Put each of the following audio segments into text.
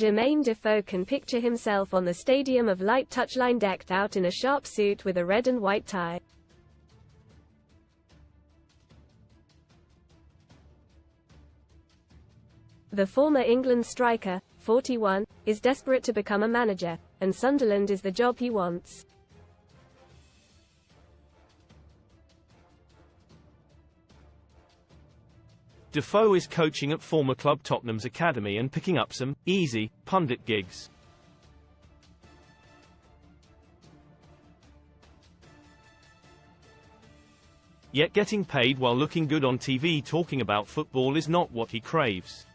Jermaine Defoe can picture himself on the Stadium of Light touchline decked out in a sharp suit with a red and white tie. The former England striker, 41, is desperate to become a manager, and Sunderland is the job he wants. Defoe is coaching at former club Tottenham's academy and picking up some easy pundit gigs. Yet getting paid while looking good on TV talking about football is not what he craves.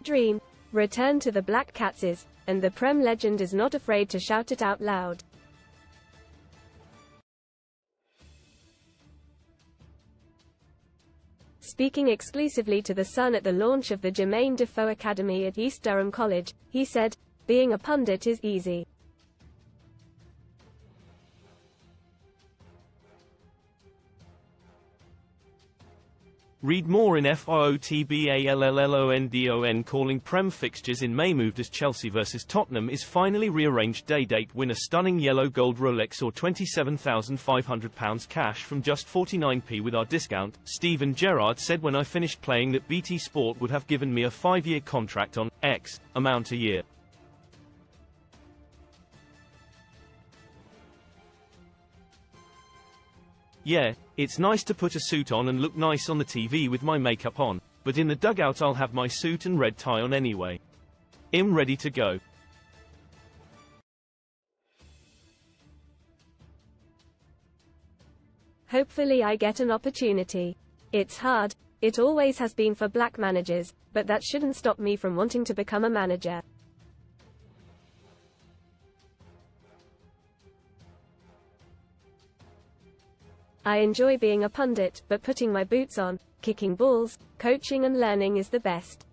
Dream. Return to the Black Cats is, and the Prem legend is not afraid to shout it out loud. Speaking exclusively to The Sun at the launch of the Jermaine Defoe Academy at East Durham College, he said, "Being a pundit is easy. Read more in FIOTBALLLONDON. Calling Prem fixtures in May. Moved as Chelsea vs Tottenham is finally rearranged. Date win a stunning yellow gold Rolex or £27,500 cash from just 49p with our discount. Steven Gerrard said, "When I finished playing that BT Sport would have given me a 5-year contract on X amount a year. Yeah, it's nice to put a suit on and look nice on the TV with my makeup on, but in the dugout I'll have my suit and red tie on anyway. I'm ready to go." Hopefully I get an opportunity. It's hard, it always has been for black managers, but that shouldn't stop me from wanting to become a manager. I enjoy being a pundit, but putting my boots on, kicking balls, coaching and learning is the best.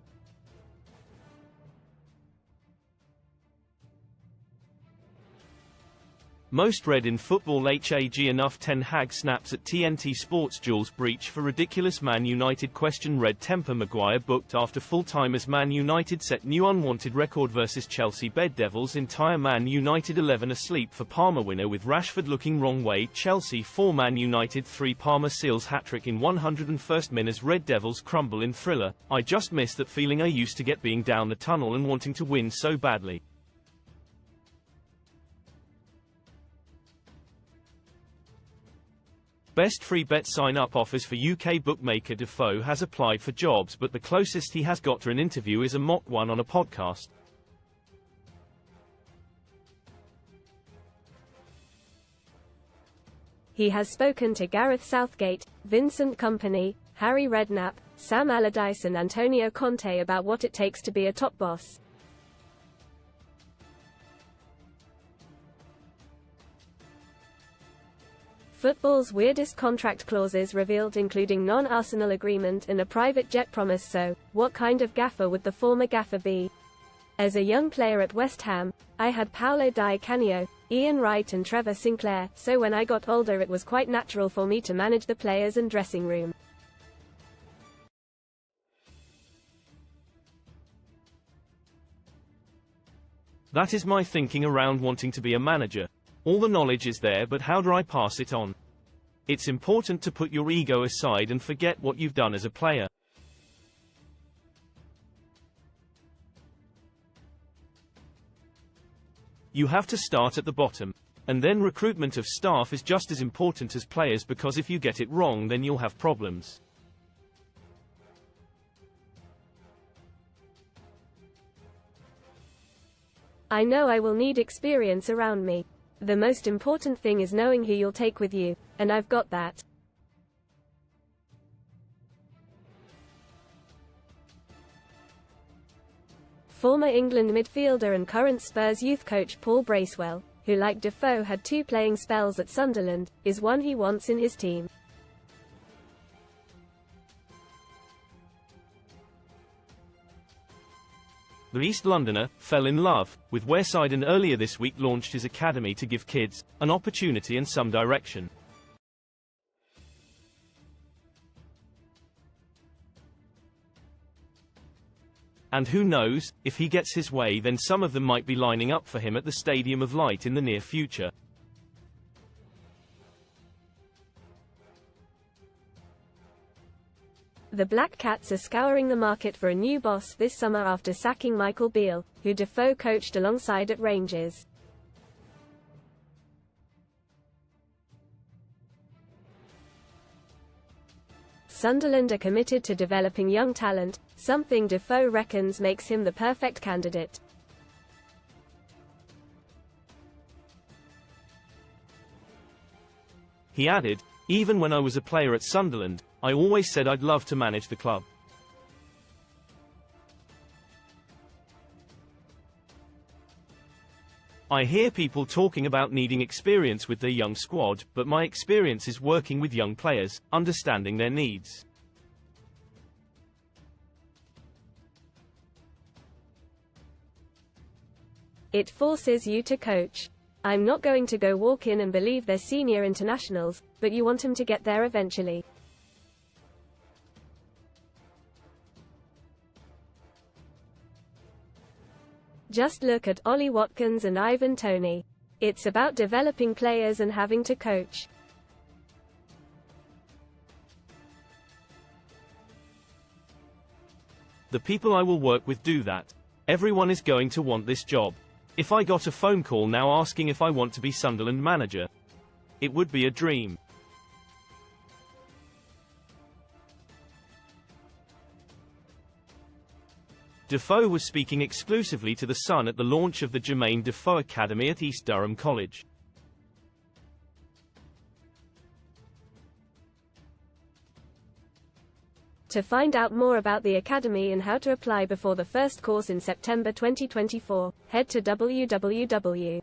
Most read in football. HAG enough. Ten Hag snaps at TNT Sports. Jules breach for ridiculous Man United question. Red temper. Maguire booked after full-time as Man United set new unwanted record versus Chelsea. Bed Devils entire. Man United 11 asleep for Palmer winner with Rashford looking wrong way. Chelsea 4 Man United 3. Palmer seals hat-trick in 101st minutes. Red Devils crumble in thriller. I just miss that feeling I used to get being down the tunnel and wanting to win so badly. Best free bet sign-up offers for UK bookmaker. Defoe has applied for jobs, but the closest he has got to an interview is a mock one on a podcast. He has spoken to Gareth Southgate, Vincent Kompany, Harry Redknapp, Sam Allardyce and Antonio Conte about what it takes to be a top boss. Football's weirdest contract clauses revealed, including non-Arsenal agreement and a private jet promise. So, what kind of gaffer would the former gaffer be? As a young player at West Ham, I had Paolo Di Canio, Ian Wright and Trevor Sinclair, so when I got older it was quite natural for me to manage the players and dressing room. That is my thinking around wanting to be a manager. All the knowledge is there, but how do I pass it on? It's important to put your ego aside and forget what you've done as a player. You have to start at the bottom. And then recruitment of staff is just as important as players, because if you get it wrong then you'll have problems. I know I will need experience around me. The most important thing is knowing who you'll take with you, and I've got that. Former England midfielder and current Spurs youth coach Paul Bracewell, who like Defoe had 2 playing spells at Sunderland, is one he wants in his team. The East Londoner fell in love with Wearside and earlier this week launched his academy to give kids an opportunity and some direction. And who knows, if he gets his way, then some of them might be lining up for him at the Stadium of Light in the near future. The Black Cats are scouring the market for a new boss this summer after sacking Michael Beale, who Defoe coached alongside at Rangers. Sunderland are committed to developing young talent, something Defoe reckons makes him the perfect candidate. He added, "Even when I was a player at Sunderland, I always said I'd love to manage the club. I hear people talking about needing experience with their young squad, but my experience is working with young players, understanding their needs. It forces you to coach. I'm not going to go walk in and believe they're senior internationals, but you want them to get there eventually. Just look at Ollie Watkins and Ivan Toney. It's about developing players and having to coach. The people I will work with do that. Everyone is going to want this job. If I got a phone call now asking if I want to be Sunderland manager, it would be a dream." Defoe was speaking exclusively to The Sun at the launch of the Jermaine Defoe Academy at East Durham College. To find out more about the Academy and how to apply before the first course in September 2024, head to www.edc.ac.uk.